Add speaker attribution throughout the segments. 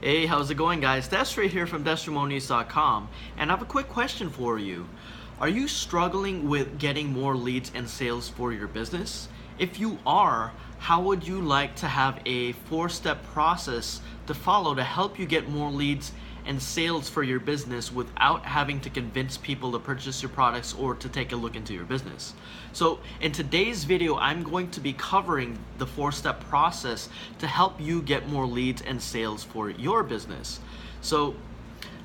Speaker 1: Hey, how's it going, guys? Desiree here from DesremoNews.com, and I have a quick question for you. Are you struggling with getting more leads and sales for your business? If you are, how would you like to have a four-step process to follow to help you get more leads and sales for your business without having to convince people to purchase your products or to take a look into your business? So in today's video, I'm going to be covering the four-step process to help you get more leads and sales for your business. So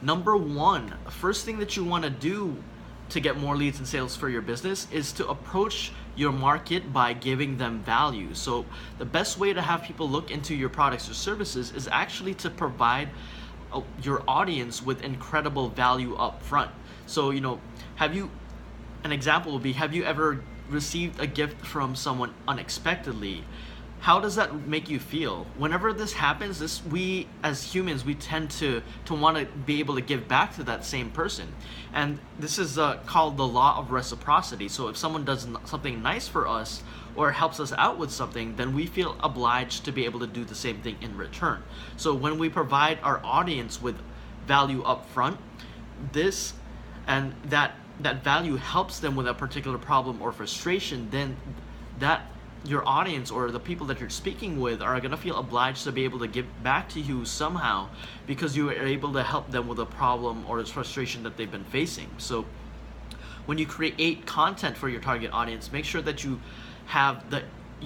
Speaker 1: number one, first thing that you want to do to get more leads and sales for your business is to approach your market by giving them value. So the best way to have people look into your products or services is actually to provide your audience with incredible value up front. So, an example would be, have you ever received a gift from someone unexpectedly? How does that make you feel? Whenever this happens, we as humans, we tend to want to be able to give back to that same person. And this is called the law of reciprocity. So if someone does something nice for us or helps us out with something, then we feel obliged to be able to do the same thing in return. So when we provide our audience with value up front, that value helps them with a particular problem or frustration, then your audience or the people that you're speaking with are going to feel obliged to be able to give back to you somehow, because you are able to help them with a problem or a frustration that they've been facing. So when you create content for your target audience, make sure that you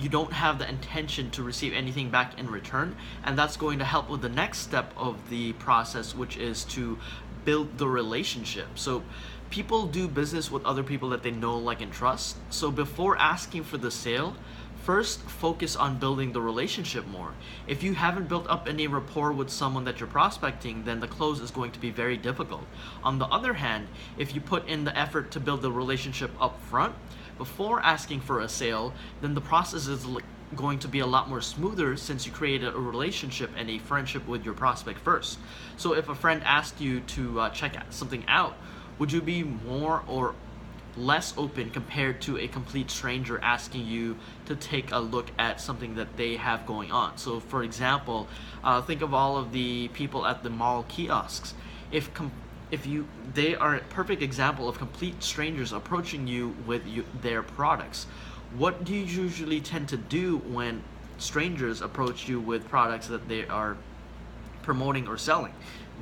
Speaker 1: don't have the intention to receive anything back in return, and that's going to help with the next step of the process, which is to build the relationship. So people do business with other people that they know, like, and trust. So before asking for the sale, first focus on building the relationship more. If you haven't built up any rapport with someone that you're prospecting, then the close is going to be very difficult. On the other hand, if you put in the effort to build the relationship up front before asking for a sale, then the process is going to be a lot more smoother, since you created a relationship and a friendship with your prospect first. So if a friend asked you to check something out, would you be more or less open compared to a complete stranger asking you to take a look at something that they have going on? So for example, think of all of the people at the mall kiosks. They are a perfect example of complete strangers approaching you with their products. What do you usually tend to do when strangers approach you with products that they are promoting or selling?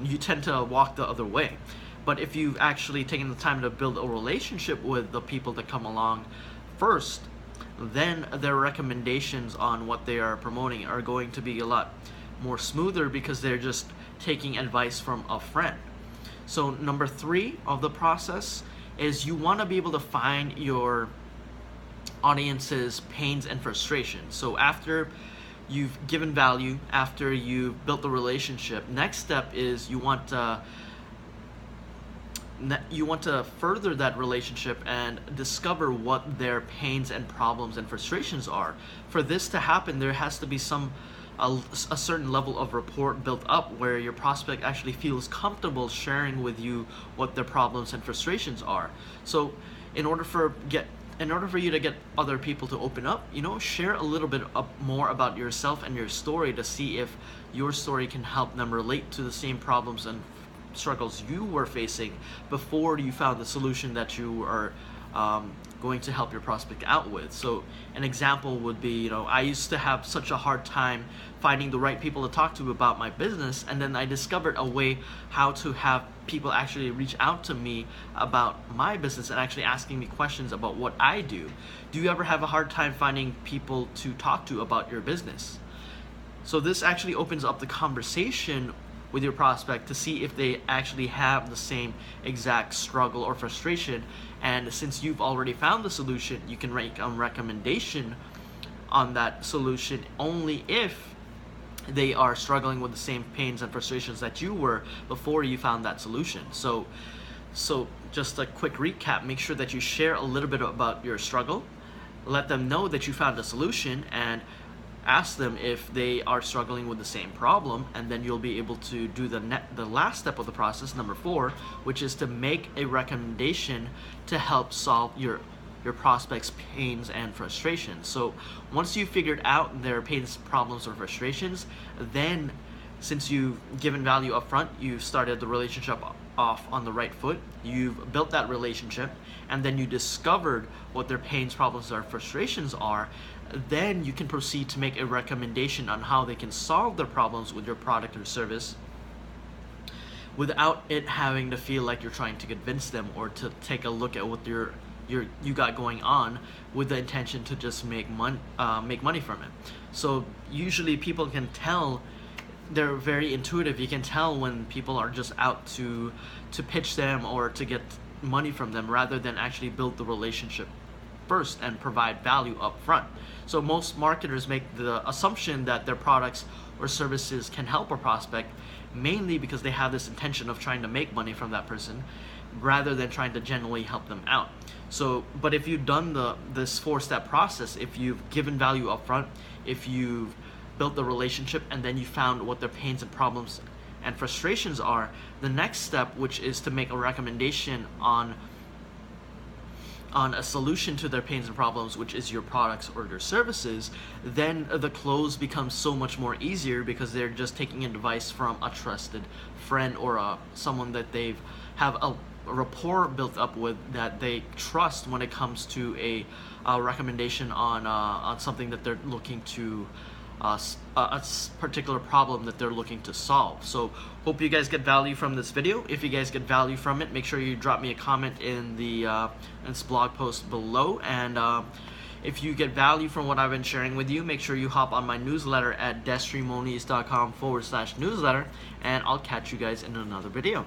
Speaker 1: You tend to walk the other way. But if you've actually taken the time to build a relationship with the people that come along first, then their recommendations on what they are promoting are going to be a lot more smoother, because they're just taking advice from a friend. So number three of the process is you want to be able to find your audience's pains and frustrations. So after you've given value, after you've built the relationship, next step is you want to further that relationship and discover what their pains and problems and frustrations are. For this to happen, there has to be a certain level of rapport built up, where your prospect actually feels comfortable sharing with you what their problems and frustrations are. So in order for you to get other people to open up, share a little bit more about yourself and your story, to see if your story can help them relate to the same problems and struggles you were facing before you found the solution that you are going to help your prospect out with. So an example would be, I used to have such a hard time finding the right people to talk to about my business, and then I discovered a way how to have people actually reach out to me about my business and actually asking me questions about what I do. Do you ever have a hard time finding people to talk to about your business? So this actually opens up the conversation with your prospect to see if they actually have the same exact struggle or frustration. And since you've already found the solution, you can make a recommendation on that solution only if they are struggling with the same pains and frustrations that you were before you found that solution. So just a quick recap: make sure that you share a little bit about your struggle, let them know that you found a solution, and ask them if they are struggling with the same problem, and then you'll be able to do the last step of the process, number 4, which is to make a recommendation to help solve your prospects' pains and frustrations. So once you've figured out their pains, problems, or frustrations, then since you've given value up front, you've started the relationship off on the right foot, you've built that relationship, and then you discovered what their pains, problems, or frustrations are, then you can proceed to make a recommendation on how they can solve their problems with your product or service without it having to feel like you're trying to convince them or to take a look at what you got going on with the intention to just make money from it. So usually people can tell, they're very intuitive. You can tell when people are just out to pitch them or to get money from them rather than actually build the relationship first and provide value up front. So most marketers make the assumption that their products or services can help a prospect mainly because they have this intention of trying to make money from that person rather than trying to genuinely help them out. So, but if you've done this 4-step process, if you've given value up front, if you've built the relationship, and then you found what their pains and problems and frustrations are, the next step, which is to make a recommendation on a solution to their pains and problems, which is your products or your services, then the close becomes so much more easier because they're just taking advice from a trusted friend or someone that they've have a rapport built up with, that they trust when it comes to a recommendation on something that they're looking to a particular problem that they're looking to solve. So hope you guys get value from this video. If you guys get value from it, make sure you drop me a comment in this blog post below, and if you get value from what I've been sharing with you, make sure you hop on my newsletter at destreamonies.com/newsletter, and I'll catch you guys in another video.